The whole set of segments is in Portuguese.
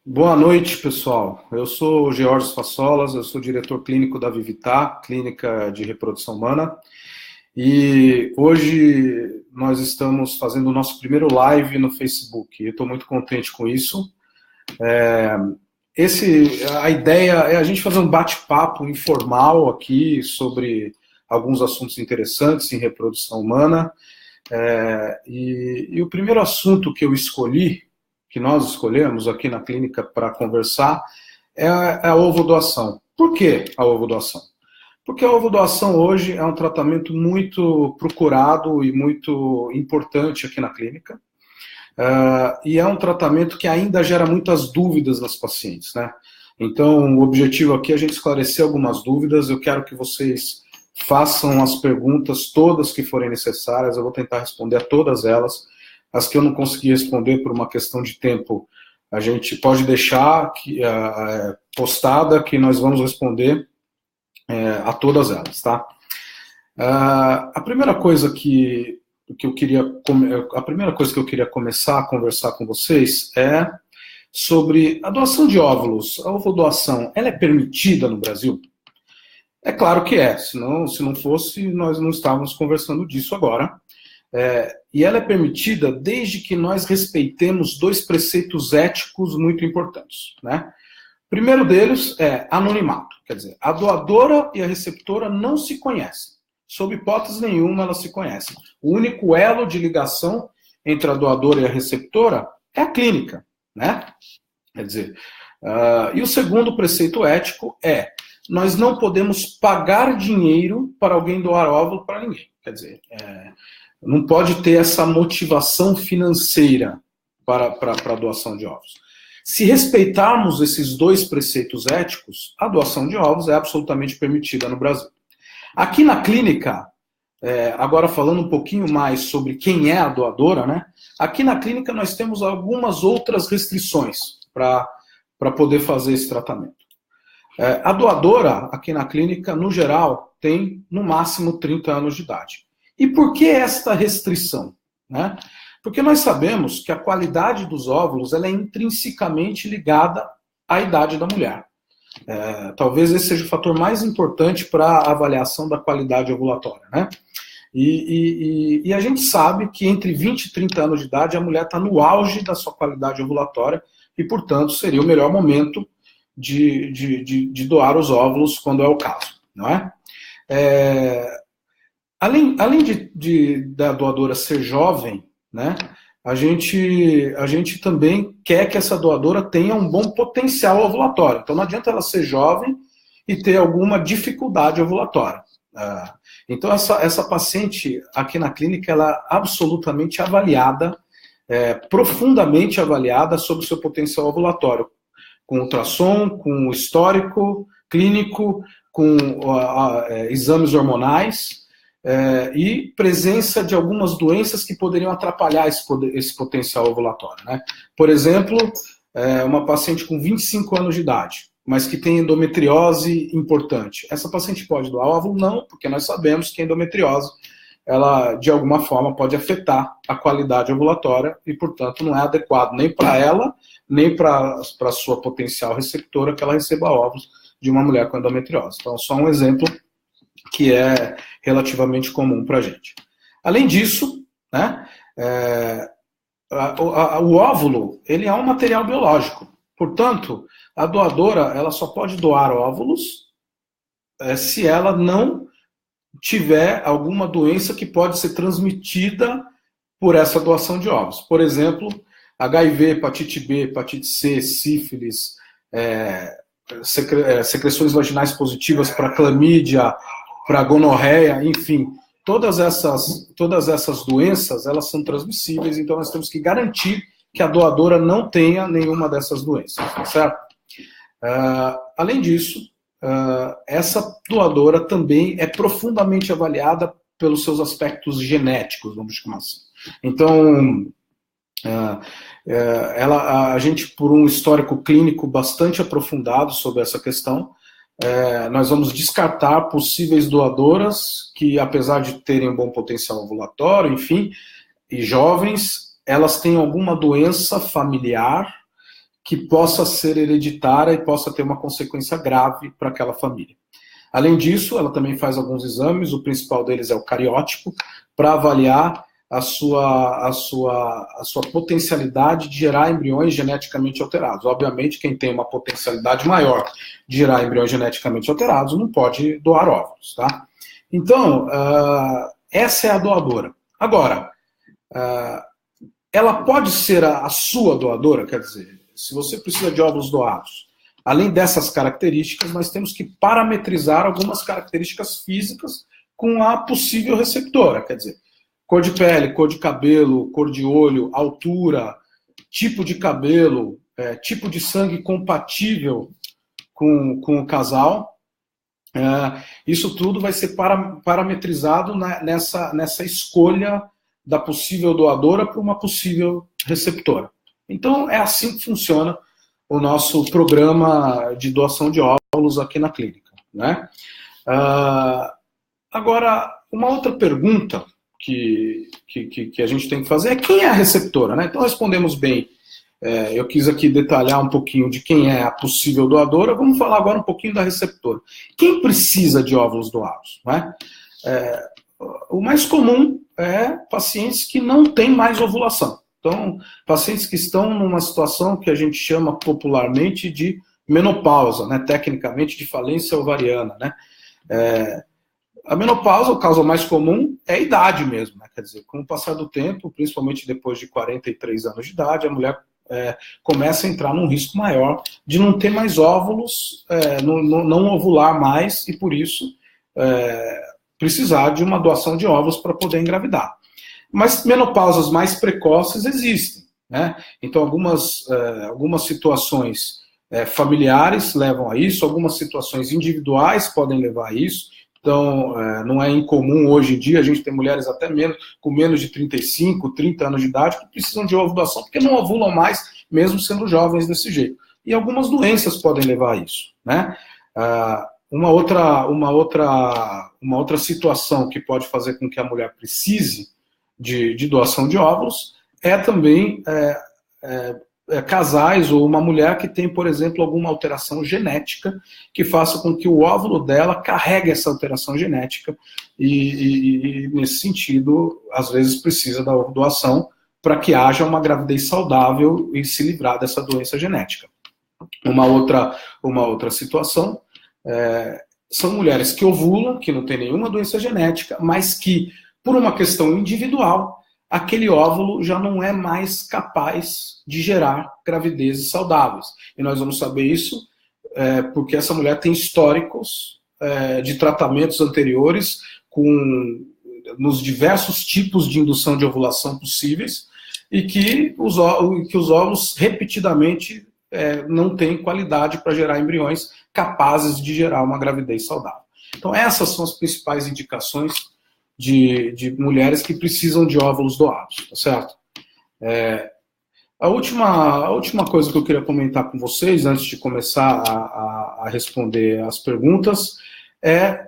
Boa noite, pessoal. Eu sou o Georges Fassolas, eu sou diretor clínico da Vivitá, Clínica de Reprodução Humana, e hoje nós estamos fazendo o nosso primeiro live no Facebook. Eu estou muito contente com isso. A ideia é a gente fazer um bate-papo informal aqui sobre alguns assuntos interessantes em reprodução humana. E o primeiro assunto que eu escolhi, que nós escolhemos aqui na clínica para conversar, é a ovodoação. Por que a ovodoação? Porque a ovodoação hoje é um tratamento muito procurado e muito importante aqui na clínica. E é um tratamento que ainda gera muitas dúvidas nas pacientes, né? Então, o objetivo aqui é a gente esclarecer algumas dúvidas. Eu quero que vocês façam as perguntas todas que forem necessárias. Eu vou tentar responder a todas elas. As que eu não consegui responder por uma questão de tempo, a gente pode deixar postada que nós vamos responder a todas elas, tá? A primeira coisa que eu queria começar a conversar com vocês é sobre a doação de óvulos. A ovodoação, ela é permitida no Brasil? É claro que é, senão, se não fosse, nós não estávamos conversando disso agora. E ela é permitida desde que nós respeitemos dois preceitos éticos muito importantes, né? O primeiro deles é anonimato, quer dizer, a doadora e a receptora não se conhecem. Sob hipótese nenhuma, elas se conhecem. O único elo de ligação entre a doadora e a receptora é a clínica, né? Quer dizer, e o segundo preceito ético é: nós não podemos pagar dinheiro para alguém doar óvulo para ninguém. Quer dizer, não pode ter essa motivação financeira para a doação de óvulos. Se respeitarmos esses dois preceitos éticos, a doação de óvulos é absolutamente permitida no Brasil. Aqui na clínica, agora falando um pouquinho mais sobre quem é a doadora, né? Aqui na clínica nós temos algumas outras restrições para poder fazer esse tratamento. A doadora, aqui na clínica, no geral, tem no máximo 30 anos de idade. E por que esta restrição, né? Porque nós sabemos que a qualidade dos óvulos ela é intrinsecamente ligada à idade da mulher. Talvez esse seja o fator mais importante para a avaliação da qualidade ovulatória, né? E a gente sabe que entre 20 e 30 anos de idade a mulher está no auge da sua qualidade ovulatória e, portanto, seria o melhor momento de doar os óvulos quando é o caso, não é? Além da doadora ser jovem, né, a gente também quer que essa doadora tenha um bom potencial ovulatório. Então não adianta ela ser jovem e ter alguma dificuldade ovulatória. Então essa paciente aqui na clínica, ela é absolutamente avaliada, profundamente avaliada sobre o seu potencial ovulatório, com ultrassom, com histórico clínico, com exames hormonais, e presença de algumas doenças que poderiam atrapalhar esse potencial ovulatório, né? Por exemplo, uma paciente com 25 anos de idade, mas que tem endometriose importante. Essa paciente pode doar óvulo? Não, porque nós sabemos que a endometriose, ela, de alguma forma, pode afetar a qualidade ovulatória e, portanto, não é adequado nem para ela, nem para a sua potencial receptora que ela receba óvulos de uma mulher com endometriose. Então, só um exemplo que é relativamente comum para a gente. Além disso, né, o óvulo ele é um material biológico. Portanto, a doadora ela só pode doar óvulos se ela não tiver alguma doença que pode ser transmitida por essa doação de óvulos. Por exemplo, HIV, hepatite B, hepatite C, sífilis, secreções vaginais positivas para clamídia, para gonorreia, enfim, todas essas doenças, elas são transmissíveis, então nós temos que garantir que a doadora não tenha nenhuma dessas doenças, tá certo? Além disso, essa doadora também é profundamente avaliada pelos seus aspectos genéticos, vamos chamar assim. Então, a gente, por um histórico clínico bastante aprofundado sobre essa questão, nós vamos descartar possíveis doadoras que, apesar de terem um bom potencial ovulatório, enfim, e jovens, elas têm alguma doença familiar que possa ser hereditária e possa ter uma consequência grave para aquela família. Além disso, ela também faz alguns exames, o principal deles é o cariótipo, para avaliar a sua potencialidade de gerar embriões geneticamente alterados. Obviamente, quem tem uma potencialidade maior de gerar embriões geneticamente alterados não pode doar óvulos, tá? Então, essa é a doadora. Agora, ela pode ser a sua doadora, quer dizer, se você precisa de óvulos doados, além dessas características, nós temos que parametrizar algumas características físicas com a possível receptora, quer dizer, cor de pele, cor de cabelo, cor de olho, altura, tipo de cabelo, tipo de sangue compatível com o casal. Isso tudo vai ser parametrizado nessa escolha da possível doadora para uma possível receptora. Então, é assim que funciona o nosso programa de doação de óvulos aqui na clínica, né? Agora, uma outra pergunta que a gente tem que fazer é quem é a receptora, né? Então, respondemos bem. Eu quis aqui detalhar um pouquinho de quem é a possível doadora. Vamos falar agora um pouquinho da receptora. Quem precisa de óvulos doados, né? O mais comum é pacientes que não têm mais ovulação. Então, pacientes que estão numa situação que a gente chama popularmente de menopausa, né? Tecnicamente de falência ovariana, né? A menopausa, o caso mais comum, é a idade mesmo, né? Quer dizer, com o passar do tempo, principalmente depois de 43 anos de idade, a mulher começa a entrar num risco maior de não ter mais óvulos, não ovular mais e, por isso, precisar de uma doação de óvulos para poder engravidar. Mas menopausas mais precoces existem, né? Então, algumas situações familiares levam a isso, algumas situações individuais podem levar a isso. Então, não é incomum hoje em dia a gente ter mulheres até com menos de 35, 30 anos de idade que precisam de doação porque não ovulam mais, mesmo sendo jovens desse jeito. E algumas doenças podem levar a isso, né? Uma outra situação que pode fazer com que a mulher precise de doação de óvulos é também casais ou uma mulher que tem, por exemplo, alguma alteração genética que faça com que o óvulo dela carregue essa alteração genética e nesse sentido, às vezes precisa da doação para que haja uma gravidez saudável e se livrar dessa doença genética. Uma outra situação são mulheres que ovulam, que não têm nenhuma doença genética, mas que, por uma questão individual, aquele óvulo já não é mais capaz de gerar gravidezes saudáveis. E nós vamos saber isso porque essa mulher tem históricos de tratamentos anteriores nos diversos tipos de indução de ovulação possíveis e que os óvulos repetidamente não têm qualidade para gerar embriões capazes de gerar uma gravidez saudável. Então essas são as principais indicações de mulheres que precisam de óvulos doados, tá certo? A última coisa que eu queria comentar com vocês, antes de começar a responder as perguntas, é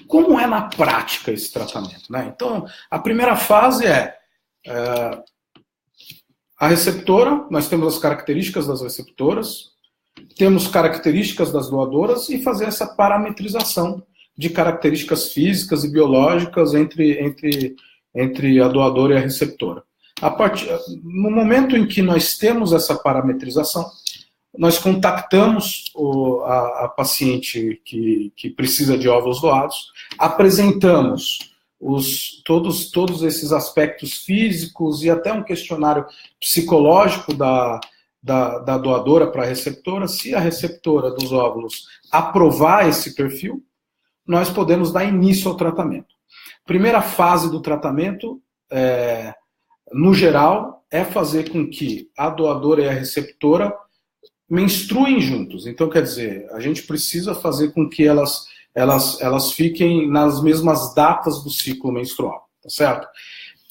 como é na prática esse tratamento, né? Então, a primeira fase a receptora, nós temos as características das receptoras, temos características das doadoras e fazer essa parametrização de características físicas e biológicas entre a doadora e a receptora. No momento em que nós temos essa parametrização, nós contactamos a paciente que precisa de óvulos doados, apresentamos todos esses aspectos físicos e até um questionário psicológico da doadora para a receptora. Se a receptora dos óvulos aprovar esse perfil, nós podemos dar início ao tratamento. Primeira fase do tratamento, no geral, é fazer com que a doadora e a receptora menstruem juntos. Então, quer dizer, a gente precisa fazer com que elas fiquem nas mesmas datas do ciclo menstrual, tá certo?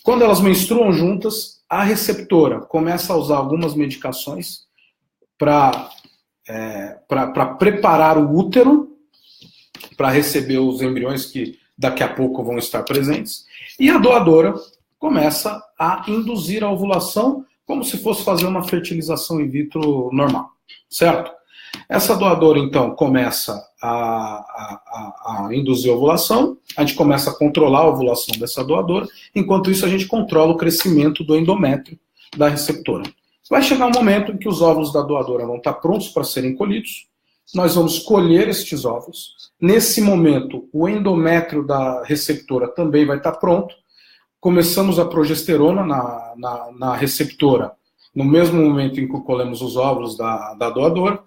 Quando elas menstruam juntas, a receptora começa a usar algumas medicações para preparar o útero para receber os embriões que daqui a pouco vão estar presentes, e a doadora começa a induzir a ovulação como se fosse fazer uma fertilização in vitro normal, certo? Essa doadora, então, começa a induzir a ovulação, a gente começa a controlar a ovulação dessa doadora, enquanto isso a gente controla o crescimento do endométrio da receptora. Vai chegar um momento em que os óvulos da doadora vão estar prontos para serem colhidos, nós vamos colher estes óvulos, nesse momento o endométrio da receptora também vai estar pronto, começamos a progesterona na receptora, no mesmo momento em que colhemos os óvulos da doadora.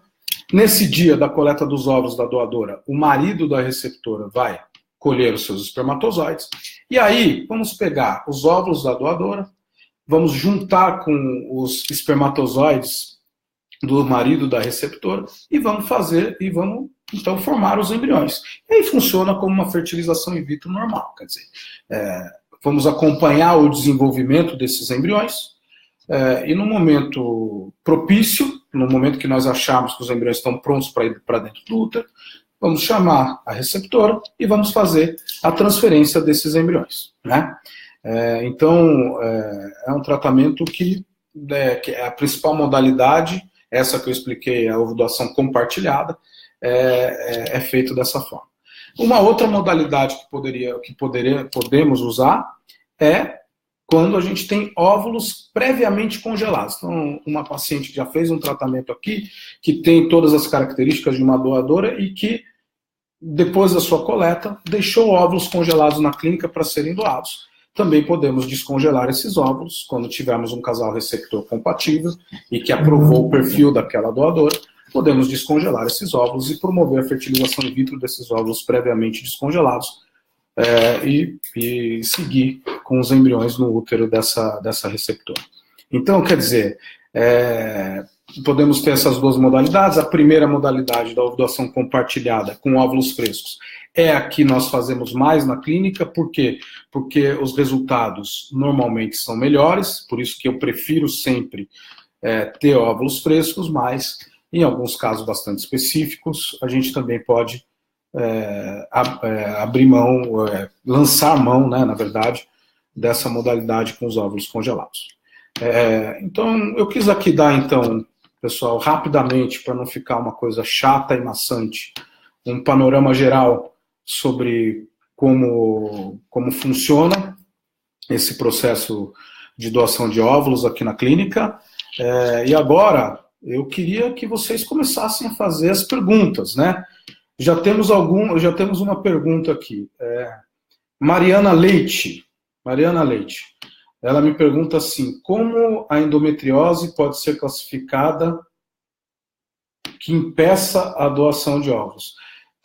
Nesse dia da coleta dos óvulos da doadora, o marido da receptora vai colher os seus espermatozoides. E aí, vamos pegar os óvulos da doadora, vamos juntar com os espermatozoides do marido da receptora e vamos então formar os embriões. E aí funciona como uma fertilização in vitro normal, quer dizer, vamos acompanhar o desenvolvimento desses embriões e no momento propício, no momento que nós acharmos que os embriões estão prontos para ir para dentro do útero, vamos chamar a receptora e vamos fazer a transferência desses embriões, né? Então, é um tratamento que é a principal modalidade, essa que eu expliquei, a ovulação compartilhada, é feito dessa forma. Uma outra modalidade que podemos usar é quando a gente tem óvulos previamente congelados. Então, uma paciente que já fez um tratamento aqui, que tem todas as características de uma doadora e que, depois da sua coleta, deixou óvulos congelados na clínica para serem doados. Também podemos descongelar esses óvulos quando tivermos um casal receptor compatível e que aprovou o perfil daquela doadora. Podemos descongelar esses óvulos e promover a fertilização in vitro desses óvulos previamente descongelados e seguir com os embriões no útero dessa receptora. Então, quer dizer, podemos ter essas duas modalidades. A primeira modalidade da ovulação compartilhada com óvulos frescos é a que nós fazemos mais na clínica. Por quê? Porque os resultados normalmente são melhores, por isso que eu prefiro sempre ter óvulos frescos, mas em alguns casos bastante específicos, a gente também pode abrir mão, lançar mão, né, na verdade, dessa modalidade com os óvulos congelados. Então, eu quis aqui dar, então, pessoal, rapidamente, para não ficar uma coisa chata e maçante, um panorama geral sobre como funciona esse processo de doação de óvulos aqui na clínica. E agora, eu queria que vocês começassem a fazer as perguntas, né? Já temos uma pergunta aqui. Mariana Leite. Ela me pergunta assim: como a endometriose pode ser classificada que impeça a doação de óvulos?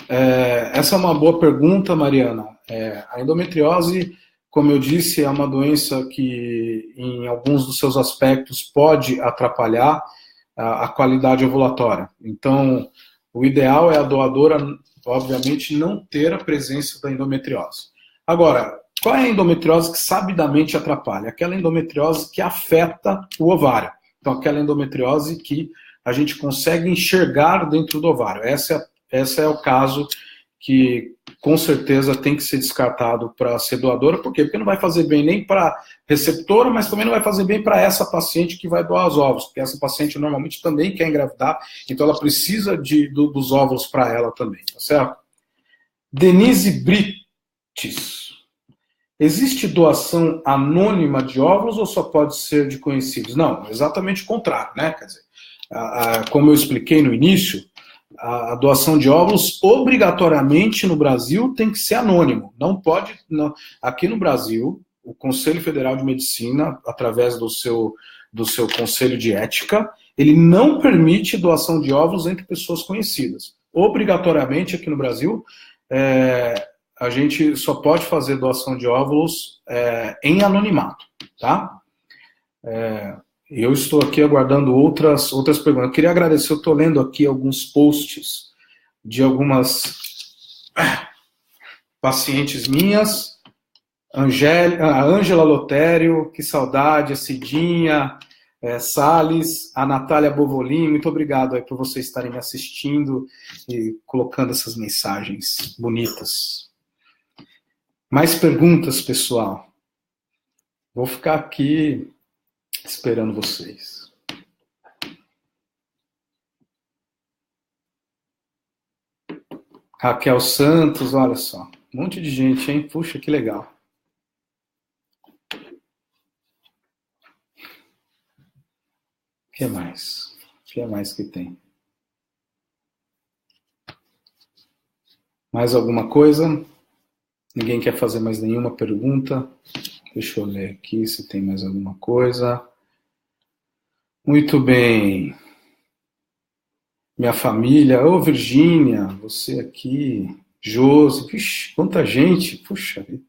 Essa é uma boa pergunta, Mariana. A endometriose, como eu disse, é uma doença que, em alguns dos seus aspectos, pode atrapalhar a qualidade ovulatória. Então, o ideal é a doadora, obviamente, não ter a presença da endometriose. Agora, qual é a endometriose que sabidamente atrapalha? Aquela endometriose que afeta o ovário. Então, aquela endometriose que a gente consegue enxergar dentro do ovário. Esse é o caso que, com certeza, tem que ser descartado para ser doadora. Por quê? Porque não vai fazer bem nem para a receptora, mas também não vai fazer bem para essa paciente que vai doar os óvulos, porque essa paciente normalmente também quer engravidar, então ela precisa dos óvulos para ela também, tá certo? Denise Brites. Existe doação anônima de óvulos ou só pode ser de conhecidos? Não, exatamente o contrário, né? Quer dizer, como eu expliquei no início, a doação de óvulos obrigatoriamente no Brasil tem que ser anônimo. Não pode. Não. Aqui no Brasil, o Conselho Federal de Medicina, através do seu Conselho de Ética, ele não permite doação de óvulos entre pessoas conhecidas. Obrigatoriamente aqui no Brasil, a gente só pode fazer doação de óvulos em anonimato, tá? Eu estou aqui aguardando outras perguntas. Eu queria agradecer, eu estou lendo aqui alguns posts de algumas pacientes minhas. A Ângela Lotério, que saudade, a Cidinha, Salles, a Natália Bovolin, muito obrigado aí por vocês estarem me assistindo e colocando essas mensagens bonitas. Mais perguntas, pessoal? Vou ficar aqui Esperando vocês. Raquel Santos, olha só. Um monte de gente, hein? Puxa, que legal. O que mais? O que mais que tem? Mais alguma coisa? Ninguém quer fazer mais nenhuma pergunta? Deixa eu ler aqui se tem mais alguma coisa. Muito bem. Minha família. Ô, Virgínia, você aqui. Josi. Vixe, quanta gente. Puxa vida.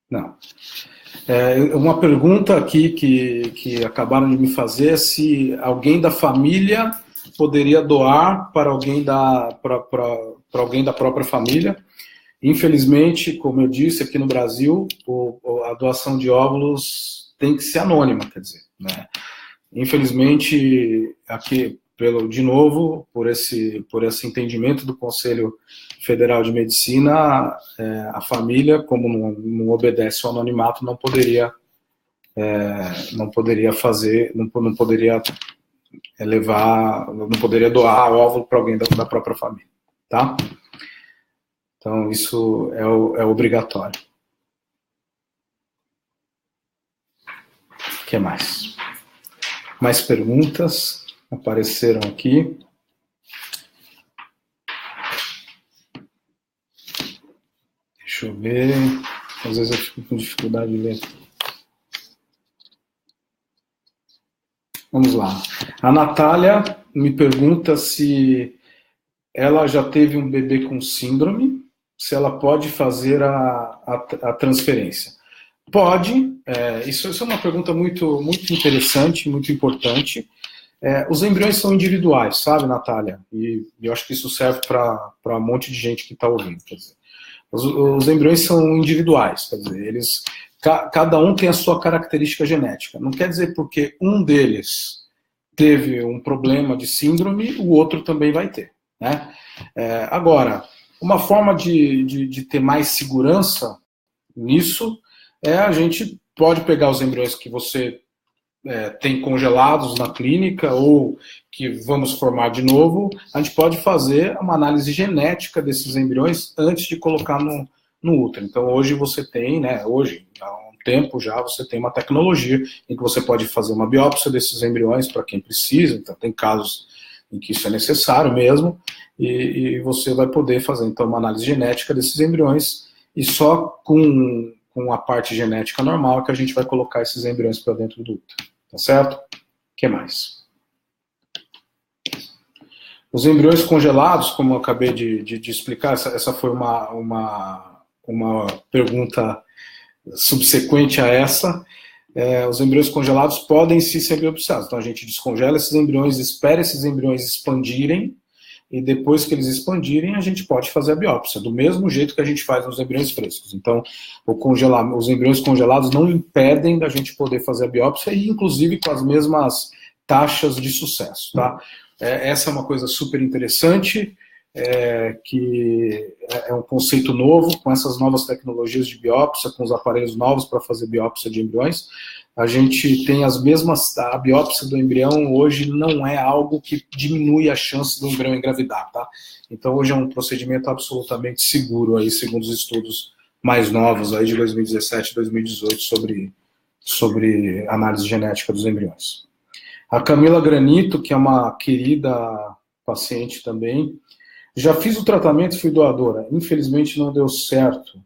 Não. Uma pergunta aqui que acabaram de me fazer é se alguém da família poderia doar para alguém para alguém da própria família. Infelizmente, como eu disse, aqui no Brasil, a doação de óvulos tem que ser anônima, quer dizer, né? Infelizmente, aqui, de novo, por esse entendimento do Conselho Federal de Medicina, a família, como não obedece ao anonimato, não poderia doar óvulo para alguém da própria família, tá? Então, isso é obrigatório. O que mais? Mais perguntas apareceram aqui. Deixa eu ver. Às vezes eu fico com dificuldade de ler. Vamos lá. A Natália me pergunta se ela já teve um bebê com síndrome, se ela pode fazer a transferência. Pode. Isso é uma pergunta muito, muito interessante, muito importante. Os embriões são individuais, sabe, Natália? E eu acho que isso serve para um monte de gente que está ouvindo. Quer dizer, os embriões são individuais, quer dizer, cada um tem a sua característica genética. Não quer dizer porque um deles teve um problema de síndrome, o outro também vai ter, né? Agora, uma forma de ter mais segurança nisso a gente pode pegar os embriões que você tem congelados na clínica ou que vamos formar de novo, a gente pode fazer uma análise genética desses embriões antes de colocar no útero. Então hoje você tem, hoje, há um tempo já, você tem uma tecnologia em que você pode fazer uma biópsia desses embriões para quem precisa, então tem casos em que isso é necessário mesmo, e você vai poder fazer então uma análise genética desses embriões e só com a parte genética normal que a gente vai colocar esses embriões para dentro do útero. Tá certo? O que mais? Os embriões congelados, como eu acabei de explicar, essa foi uma pergunta subsequente a essa. Os embriões congelados podem sim ser biopsiados. Então a gente descongela esses embriões, espera esses embriões expandirem, e depois que eles expandirem, a gente pode fazer a biópsia, do mesmo jeito que a gente faz nos embriões frescos. Então, os embriões congelados não impedem da gente poder fazer a biópsia, e inclusive com as mesmas taxas de sucesso, tá? Essa é uma coisa super interessante, que é um conceito novo, com essas novas tecnologias de biópsia, com os aparelhos novos para fazer biópsia de embriões. A gente tem as mesmas. A biópsia do embrião hoje não é algo que diminui a chance do embrião engravidar, tá? Então hoje é um procedimento absolutamente seguro, aí, segundo os estudos mais novos aí de 2017 e 2018 sobre análise genética dos embriões. A Camila Granito, que é uma querida paciente também, já fiz o tratamento, fui doadora. Infelizmente não deu certo.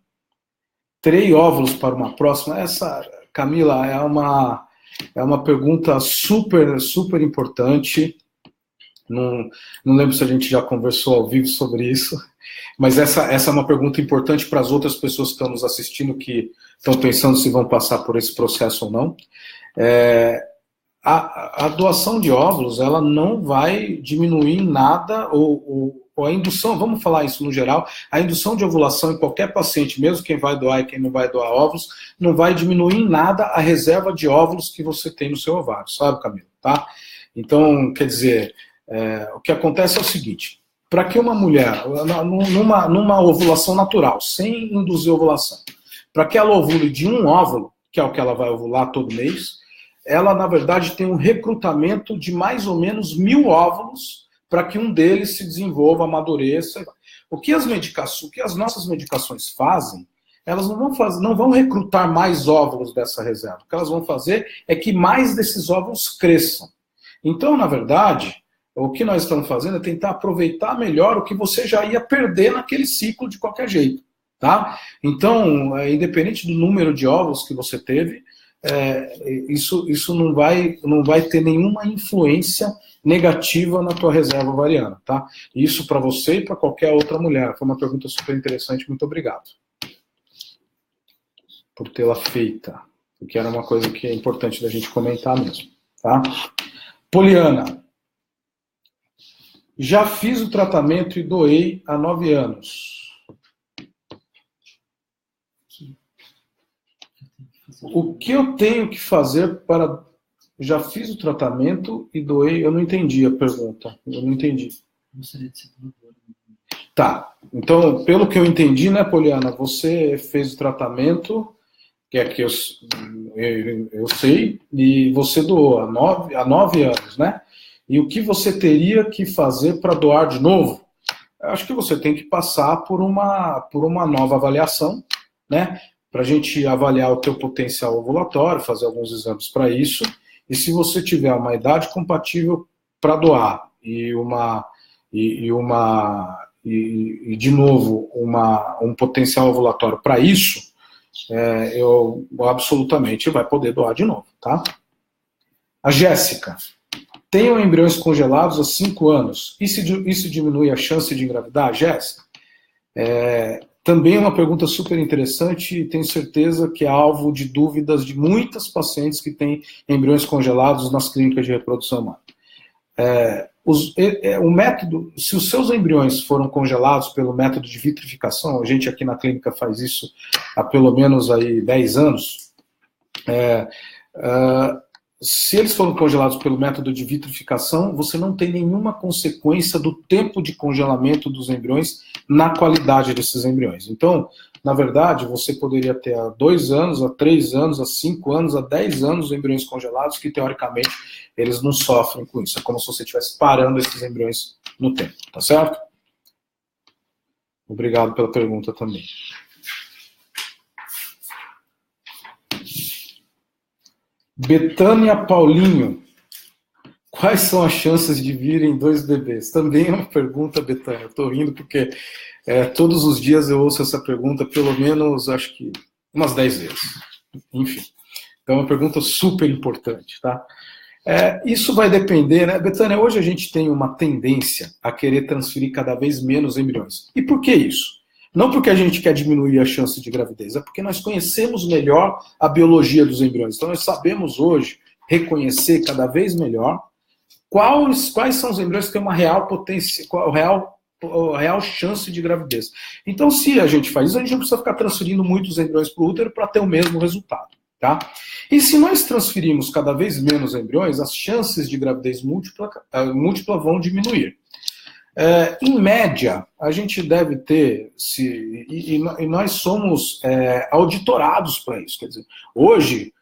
Terei óvulos para uma próxima? Essa, Camila, é uma pergunta super, super importante. Não lembro se a gente já conversou ao vivo sobre isso, mas essa é uma pergunta importante para as outras pessoas que estão nos assistindo, que estão pensando se vão passar por esse processo ou não. A doação de óvulos, ela não vai diminuir em nada, ou a indução, vamos falar isso no geral, a indução de ovulação em qualquer paciente, mesmo quem vai doar e quem não vai doar óvulos, não vai diminuir em nada a reserva de óvulos que você tem no seu ovário, sabe, Camila? Tá? Então, quer dizer, o que acontece é o seguinte, para que uma mulher, numa ovulação natural, sem induzir ovulação, para que ela ovule de um óvulo, que é o que ela vai ovular todo mês, ela, na verdade, tem um recrutamento de mais ou menos 1.000 óvulos para que um deles se desenvolva, amadureça. O que as nossas medicações fazem, elas não vão recrutar mais óvulos dessa reserva. O que elas vão fazer é que mais desses óvulos cresçam. Então, na verdade, o que nós estamos fazendo é tentar aproveitar melhor o que você já ia perder naquele ciclo de qualquer jeito. Tá? Então, independente do número de óvulos que você teve, isso não vai ter nenhuma influência negativa na tua reserva ovariana. Tá? Isso para você e para qualquer outra mulher. Foi uma pergunta super interessante, muito obrigado por tê-la feita, porque era uma coisa que é importante da gente comentar mesmo. Tá? Poliana, já fiz o tratamento e doei há 9 anos. O que eu tenho que fazer para... Já fiz o tratamento e doei... Eu não entendi a pergunta. Eu não entendi. Tá. Então, pelo que eu entendi, né, Poliana, você fez o tratamento, que é que eu sei, e você doou há 9 anos, né? E o que você teria que fazer para doar de novo? Eu acho que você tem que passar por uma nova avaliação, né? Para a gente avaliar o teu potencial ovulatório, fazer alguns exames para isso. E se você tiver uma idade compatível para doar e de novo um potencial ovulatório para isso, eu absolutamente vai poder doar de novo, tá? A Jéssica. Tenho embriões congelados há 5 anos. Isso diminui a chance de engravidar, Jéssica? Também é uma pergunta super interessante e tenho certeza que é alvo de dúvidas de muitas pacientes que têm embriões congelados nas clínicas de reprodução humana. O método, se os seus embriões foram congelados pelo método de vitrificação, a gente aqui na clínica faz isso há pelo menos aí 10 anos, se eles foram congelados pelo método de vitrificação, você não tem nenhuma consequência do tempo de congelamento dos embriões na qualidade desses embriões. Então, na verdade, você poderia ter há 2 anos, há 3 anos, há 5 anos, há 10 anos embriões congelados que, teoricamente, eles não sofrem com isso. É como se você estivesse parando esses embriões no tempo, tá certo? Obrigado pela pergunta também. Betânia Paulinho, quais são as chances de virem 2 bebês? Também é uma pergunta, Betânia. Estou rindo porque todos os dias eu ouço essa pergunta, pelo menos, acho que umas 10 vezes. Enfim, então é uma pergunta super importante, tá? Isso vai depender, né? Betânia, hoje a gente tem uma tendência a querer transferir cada vez menos embriões. E por que isso? Não porque a gente quer diminuir a chance de gravidez, é porque nós conhecemos melhor a biologia dos embriões. Então nós sabemos hoje reconhecer cada vez melhor quais são os embriões que têm uma real potência, real chance de gravidez. Então, se a gente faz isso, a gente não precisa ficar transferindo muitos embriões para o útero para ter o mesmo resultado. Tá? E se nós transferirmos cada vez menos embriões, as chances de gravidez múltipla vão diminuir. Em média, a gente deve ter, e nós somos auditorados para isso. Quer dizer, hoje,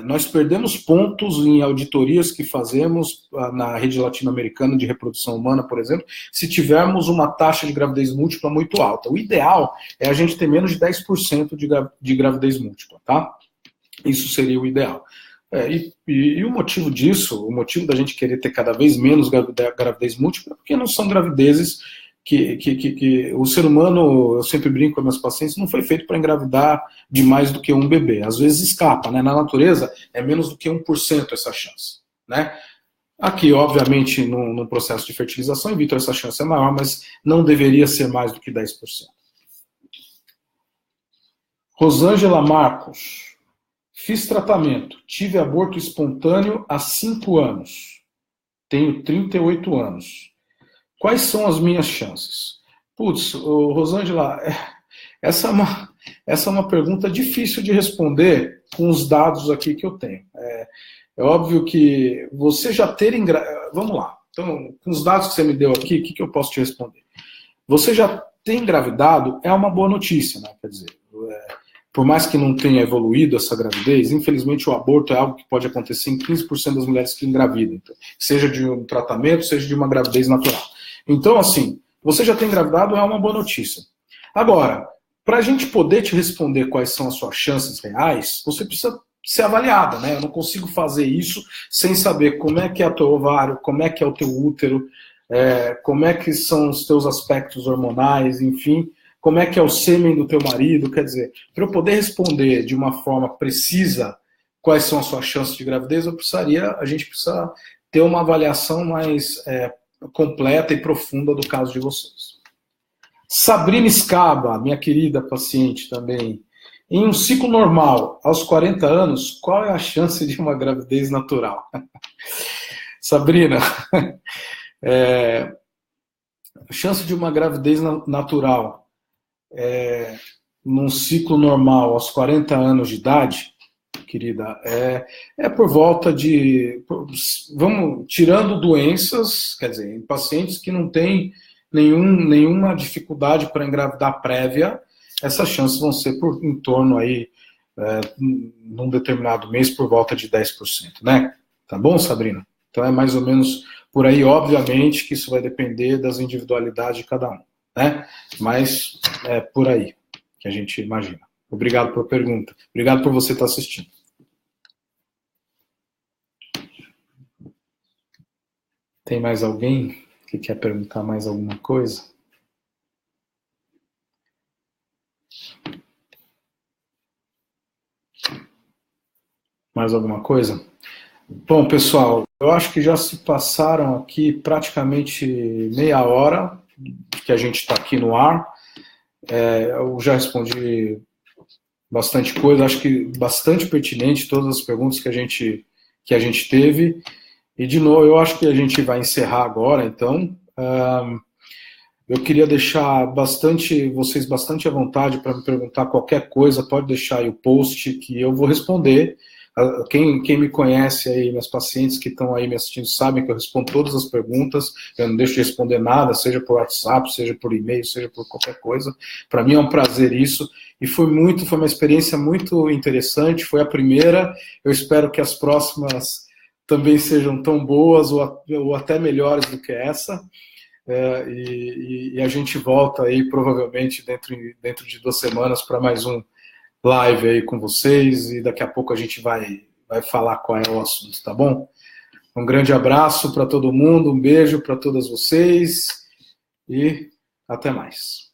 nós perdemos pontos em auditorias que fazemos na rede latino-americana de reprodução humana, por exemplo, se tivermos uma taxa de gravidez múltipla muito alta. O ideal é a gente ter menos de 10% de gravidez múltipla, tá? Isso seria o ideal. E o motivo disso, o motivo da gente querer ter cada vez menos gravidez múltipla, é porque não são gravidezes que o ser humano, eu sempre brinco com meus pacientes, não foi feito para engravidar de mais do que um bebê. Às vezes escapa, né? Na natureza é menos do que 1% essa chance, né? Aqui, obviamente, no processo de fertilização in vitro essa chance é maior, mas não deveria ser mais do que 10%. Rosângela Marcos. Fiz tratamento, tive aborto espontâneo há 5 anos. Tenho 38 anos. Quais são as minhas chances? Putz, Rosângela, essa é uma pergunta difícil de responder com os dados aqui que eu tenho. É óbvio que você já ter... Vamos lá. Então, com os dados que você me deu aqui, o que eu posso te responder? você já tem engravidado, é uma boa notícia, né? Quer dizer, por mais que não tenha evoluído essa gravidez, infelizmente o aborto é algo que pode acontecer em 15% das mulheres que engravidam, então, seja de um tratamento, seja de uma gravidez natural. Então, assim, você já tem engravidado, é uma boa notícia. Agora, para a gente poder te responder quais são as suas chances reais, você precisa ser avaliada, né? Eu não consigo fazer isso sem saber como é que é o teu ovário, como é que é o teu útero, como é que são os teus aspectos hormonais, enfim, como é que é o sêmen do teu marido, quer dizer, para eu poder responder de uma forma precisa quais são as suas chances de gravidez, a gente precisa ter uma avaliação mais completa e profunda do caso de vocês. Sabrina Scaba, minha querida paciente também. Em um ciclo normal, aos 40 anos, qual é a chance de uma gravidez natural? Sabrina, a chance de uma gravidez natural num ciclo normal, aos 40 anos de idade, querida, é por volta de... Vamos tirando doenças, quer dizer, em pacientes que não têm nenhuma dificuldade para engravidar prévia, essas chances vão ser em torno aí, num determinado mês, por volta de 10%, né? Tá bom, Sabrina? Então é mais ou menos por aí, obviamente que isso vai depender das individualidades de cada um, né? Mas é por aí que a gente imagina. Obrigado pela pergunta. Obrigado por você estar assistindo. Tem mais alguém que quer perguntar mais alguma coisa? Mais alguma coisa? Bom, pessoal, eu acho que já se passaram aqui praticamente meia hora que a gente está aqui no ar. Eu já respondi bastante coisa, acho que bastante pertinente todas as perguntas que a gente teve. E, de novo, eu acho que a gente vai encerrar agora, então. Eu queria deixar vocês bastante à vontade para me perguntar qualquer coisa, pode deixar aí o post que eu vou responder. Quem me conhece aí, meus pacientes que estão aí me assistindo, sabem que eu respondo todas as perguntas, eu não deixo de responder nada, seja por WhatsApp, seja por e-mail, seja por qualquer coisa. Para mim é um prazer isso, e foi uma experiência muito interessante, foi a primeira, eu espero que as próximas também sejam tão boas ou até melhores do que essa. E a gente volta aí provavelmente dentro de 2 semanas para mais um live aí com vocês, e daqui a pouco a gente vai falar qual é o assunto, tá bom? Um grande abraço para todo mundo, um beijo para todas vocês e até mais.